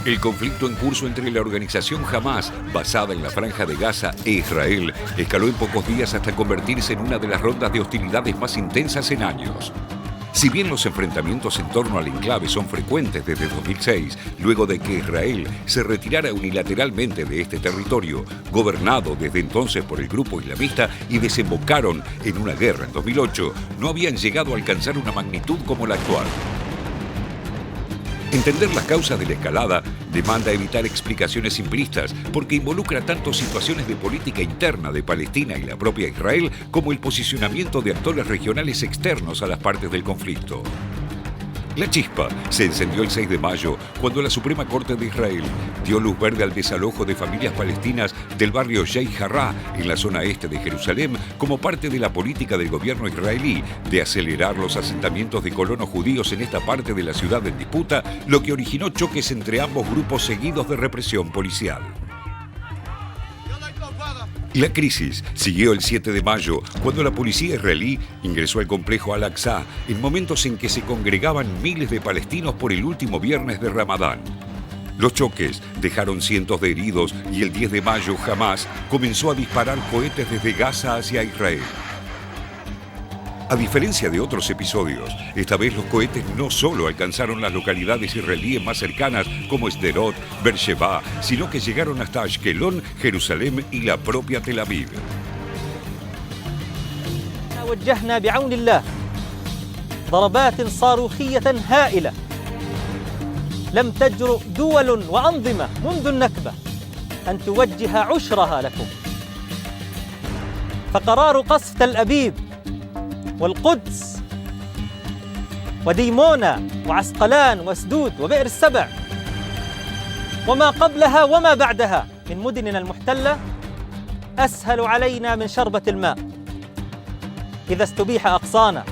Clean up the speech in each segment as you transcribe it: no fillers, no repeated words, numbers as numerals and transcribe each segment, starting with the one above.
El conflicto en curso entre la organización Hamás, basada en la Franja de Gaza, e Israel, escaló en pocos días hasta convertirse en una de las rondas de hostilidades más intensas en años. Si bien los enfrentamientos en torno al enclave son frecuentes desde 2006, luego de que Israel se retirara unilateralmente de este territorio, gobernado desde entonces por el grupo islamista, y desembocaron en una guerra en 2008, no habían llegado a alcanzar una magnitud como la actual. Entender las causas de la escalada demanda evitar explicaciones simplistas porque involucra tanto situaciones de política interna de Palestina y la propia Israel como el posicionamiento de actores regionales externos a las partes del conflicto. La chispa se encendió el 6 de mayo cuando la Suprema Corte de Israel dio luz verde al desalojo de familias palestinas del barrio Sheikh Jarrah en la zona este de Jerusalén como parte de la política del gobierno israelí de acelerar los asentamientos de colonos judíos en esta parte de la ciudad en disputa, lo que originó choques entre ambos grupos seguidos de represión policial. La crisis siguió el 7 de mayo, cuando la policía israelí ingresó al complejo Al-Aqsa en momentos en que se congregaban miles de palestinos por el último viernes de Ramadán. Los choques dejaron cientos de heridos y el 10 de mayo Hamás comenzó a disparar cohetes desde Gaza hacia Israel. A diferencia de otros episodios, esta vez los cohetes no solo alcanzaron las localidades israelíes más cercanas como Sderot, Beersheba, sino que llegaron hasta Ashkelon, Jerusalén y la propia Tel Aviv. وجهنا بعون الله ضربات صاروخية هائلة لم تجرؤ دول وأنظمة منذ النكبة أن توجه عشرها لكم. فقرار قصف تل أبيب والقدس وديمونة وعسقلان واسدود وبئر السبع وما قبلها وما بعدها من مدننا المحتلة أسهل علينا من شربة الماء إذا استبيح أقصانا.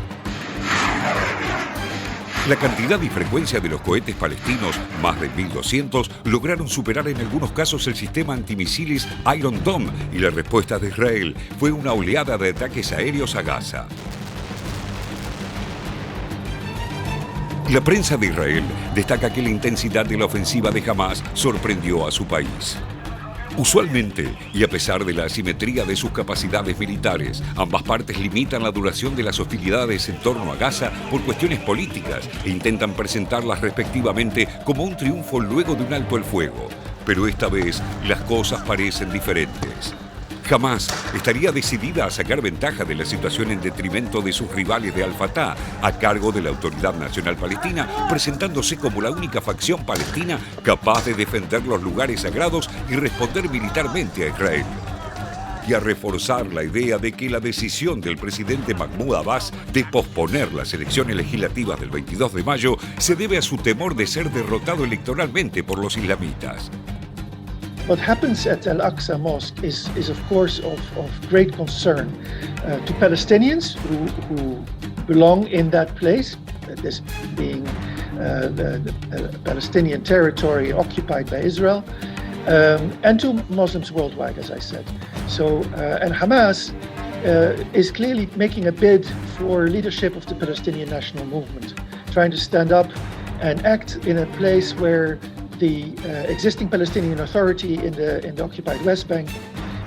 La cantidad y frecuencia de los cohetes palestinos, más de 1.200, lograron superar en algunos casos el sistema antimisiles Iron Dome, y la respuesta de Israel fue una oleada de ataques aéreos a Gaza. La prensa de Israel destaca que la intensidad de la ofensiva de Hamás sorprendió a su país. Usualmente, y a pesar de la asimetría de sus capacidades militares, ambas partes limitan la duración de las hostilidades en torno a Gaza por cuestiones políticas e intentan presentarlas respectivamente como un triunfo luego de un alto el fuego. Pero esta vez las cosas parecen diferentes. Hamás estaría decidida a sacar ventaja de la situación en detrimento de sus rivales de Al-Fatah, a cargo de la Autoridad Nacional Palestina, presentándose como la única facción palestina capaz de defender los lugares sagrados y responder militarmente a Israel. Y a reforzar la idea de que la decisión del presidente Mahmoud Abbas de posponer las elecciones legislativas del 22 de mayo se debe a su temor de ser derrotado electoralmente por los islamitas. What happens at Al-Aqsa Mosque is of course, of great concern to Palestinians who belong in that place, this being the Palestinian territory occupied by Israel, and to Muslims worldwide, as I said. So, and Hamas is clearly making a bid for leadership of the Palestinian national movement, trying to stand up and act in a place where the existing Palestinian Authority in the occupied West Bank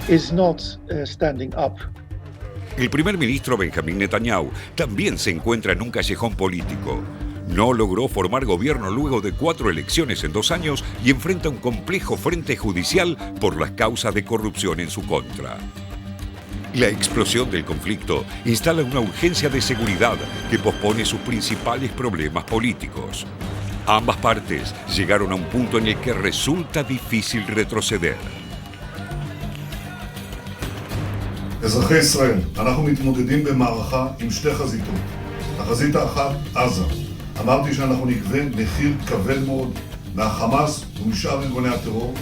is not standing up. El primer ministro Benjamín Netanyahu también se encuentra en un callejón político. No logró formar gobierno luego de 4 elecciones en 2 años y enfrenta un complejo frente judicial por las causas de corrupción en su contra. La explosión del conflicto instala una urgencia de seguridad que pospone sus principales problemas políticos. Ambas partes llegaron a un punto en el que resulta difícil retroceder. אזרחי ישראל, אנחנו מתמודדים במערכה עם שתי חזיתות. החזית האחת, עזה. אמרתי שאנחנו נגבה מחיר כבד מאוד מהחמאס ומשאר ארגוני הטרור,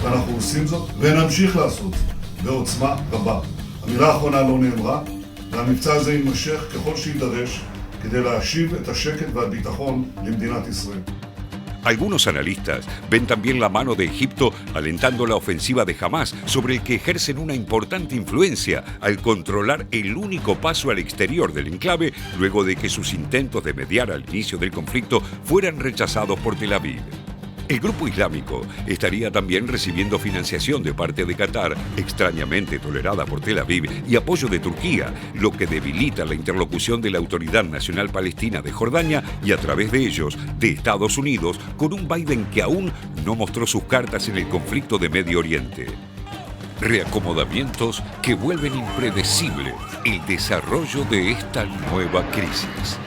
ואנחנו עושים זאת ונמשיך לעשות בעוצמה רבה. המילה האחרונה לא נאמרה, והמבצע הזה יימשך ככל שידרש כדי להשיב את השקט והביטחון למדינת ישראל. Algunos analistas ven también la mano de Egipto alentando la ofensiva de Hamás, sobre el que ejercen una importante influencia al controlar el único paso al exterior del enclave luego de que sus intentos de mediar al inicio del conflicto fueran rechazados por Tel Aviv. El grupo islámico estaría también recibiendo financiación de parte de Qatar, extrañamente tolerada por Tel Aviv, y apoyo de Turquía, lo que debilita la interlocución de la Autoridad Nacional Palestina de Jordania y a través de ellos de Estados Unidos, con un Biden que aún no mostró sus cartas en el conflicto de Medio Oriente. Reacomodamientos que vuelven impredecible el desarrollo de esta nueva crisis.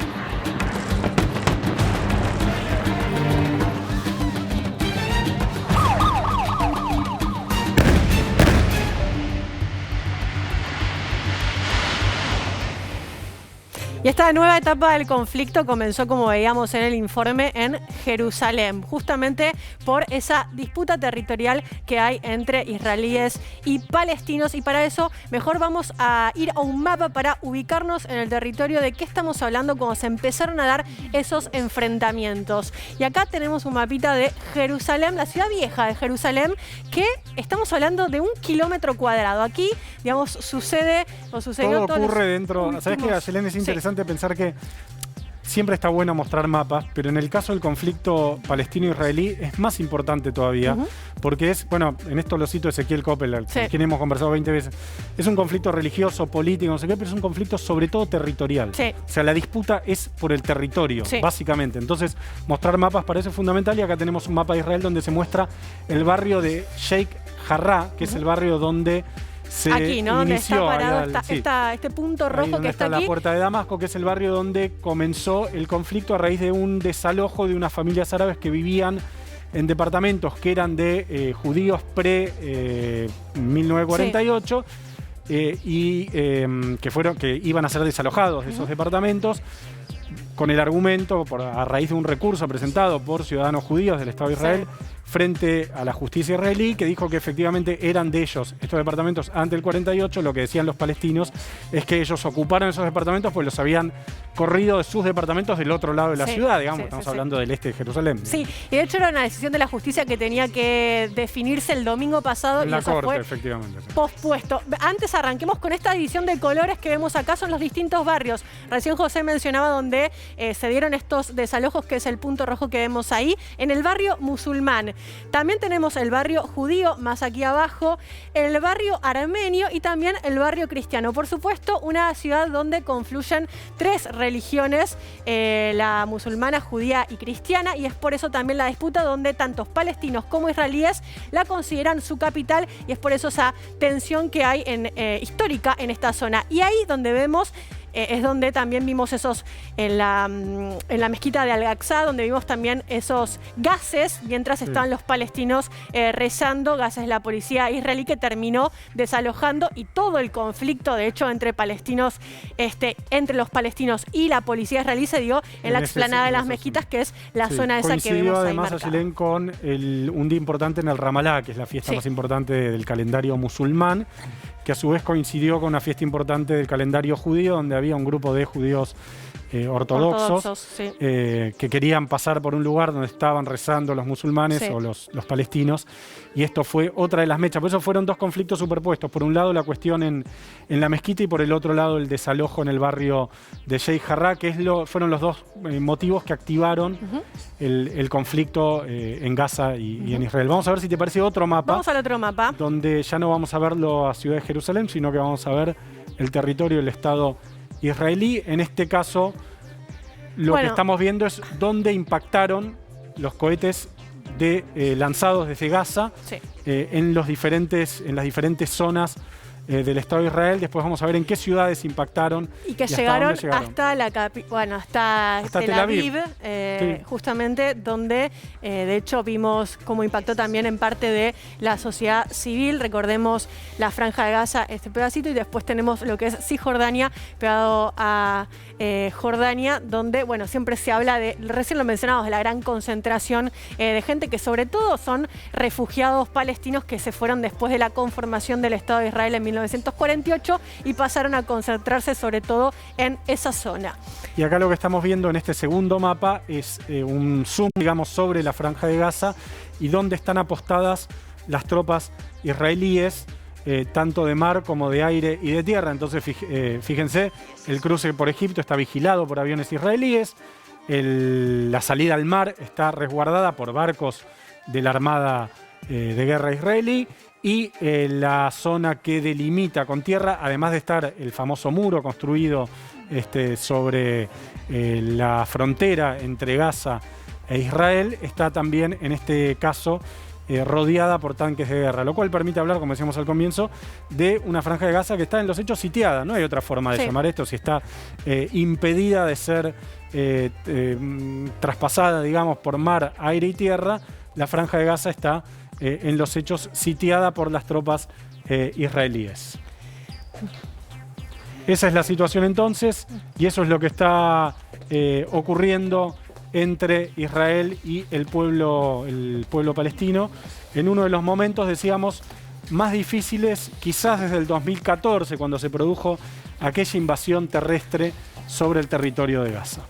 Y esta nueva etapa del conflicto comenzó, como veíamos en el informe, en Jerusalén, justamente por esa disputa territorial que hay entre israelíes y palestinos. Y para eso, mejor vamos a ir a un mapa para ubicarnos en el territorio de qué estamos hablando cuando se empezaron a dar esos enfrentamientos. Y acá tenemos un mapita de Jerusalén, la ciudad vieja de Jerusalén, que estamos hablando de 1 kilómetro cuadrado. Aquí, digamos, sucedió todo ocurre dentro. ¿Sabes qué, Ayelen? Es interesante pensar que siempre está bueno mostrar mapas, pero en el caso del conflicto palestino-israelí es más importante todavía, porque es, bueno, en esto lo cito Ezequiel Koppel, con quien hemos conversado 20 veces, es un conflicto religioso, político, no sé qué, pero es un conflicto sobre todo territorial. O sea, la disputa es por el territorio, básicamente. Entonces, mostrar mapas parece fundamental, y acá tenemos un mapa de Israel donde se muestra el barrio de Sheikh Jarrah, que es el barrio donde aquí, ¿no? Donde está parado este punto rojo que está aquí. La Puerta de Damasco, que es el barrio donde comenzó el conflicto a raíz de un desalojo de unas familias árabes que vivían en departamentos que eran de judíos pre-1948 que iban a ser desalojados de esos departamentos, con el argumento, a raíz de un recurso presentado por ciudadanos judíos del Estado de Israel frente a la justicia israelí, que dijo que efectivamente eran de ellos estos departamentos ante el 48. Lo que decían los palestinos es que ellos ocuparon esos departamentos pues los habían corrido de sus departamentos del otro lado de la ciudad, digamos. Estamos hablando del este de Jerusalén. Sí, y de hecho era una decisión de la justicia que tenía que definirse el domingo pasado. En la corte, efectivamente. Pospuesto. Antes arranquemos con esta división de colores que vemos acá, son los distintos barrios. Recién José mencionaba donde se dieron estos desalojos, que es el punto rojo que vemos ahí, en el barrio musulmán. También tenemos el barrio judío, más aquí abajo, el barrio armenio y también el barrio cristiano. Por supuesto, una ciudad donde confluyen 3 religiones, la musulmana, judía y cristiana, y es por eso también la disputa donde tantos palestinos como israelíes la consideran su capital, y es por eso esa tensión que hay histórica en esta zona. Y ahí donde vemos es donde también vimos esos, en la mezquita de Al-Aqsa, donde vimos también esos gases mientras estaban los palestinos rezando, gases de la policía israelí que terminó desalojando, y todo el conflicto, de hecho, entre los palestinos y la policía israelí se dio en la explanada de las mezquitas, que es la zona esa que vemos ahí además, Ayelen, con un día importante en el Ramalá, que es la fiesta más importante del calendario musulmán, que a su vez coincidió con una fiesta importante del calendario judío, donde había un grupo de judíos ortodoxos que querían pasar por un lugar donde estaban rezando los musulmanes o los palestinos, y esto fue otra de las mechas. Por eso fueron 2 conflictos superpuestos: por un lado la cuestión en la mezquita, y por el otro lado el desalojo en el barrio de Sheikh Jarrah, que fueron los 2 motivos que activaron el conflicto en Gaza y en Israel. Vamos a ver si te parece otro mapa. Vamos al otro mapa, donde ya no vamos a verlo a Ciudad de Jerusalén, sino que vamos a ver el territorio del Estado israelí. En este caso, lo que estamos viendo es dónde impactaron los cohetes lanzados desde Gaza en las diferentes zonas del Estado de Israel. Después vamos a ver en qué ciudades impactaron. Y que llegaron hasta Tel Aviv, justamente donde de hecho vimos cómo impactó también en parte de la sociedad civil. Recordemos la Franja de Gaza, este pedacito, y después tenemos lo que es Cisjordania, pegado a Jordania, donde siempre se habla de, recién lo mencionamos, de la gran concentración de gente que sobre todo son refugiados palestinos que se fueron después de la conformación del Estado de Israel en 1948 y pasaron a concentrarse sobre todo en esa zona. Y acá lo que estamos viendo en este segundo mapa es un zoom, digamos, sobre la Franja de Gaza y dónde están apostadas las tropas israelíes, tanto de mar como de aire y de tierra. Entonces, fíjense, el cruce por Egipto está vigilado por aviones israelíes, la salida al mar está resguardada por barcos de la Armada de Guerra israelí y la zona que delimita con tierra, además de estar el famoso muro construido sobre la frontera entre Gaza e Israel, está también en este caso rodeada por tanques de guerra, lo cual permite hablar, como decíamos al comienzo, de una franja de Gaza que está en los hechos sitiada. No hay otra forma de llamar esto, si está impedida de ser traspasada, digamos, por mar, aire y tierra. La franja de Gaza está en los hechos sitiada por las tropas israelíes. Esa es la situación entonces, y eso es lo que está ocurriendo entre Israel y el pueblo palestino, en uno de los momentos, decíamos, más difíciles, quizás desde el 2014, cuando se produjo aquella invasión terrestre sobre el territorio de Gaza.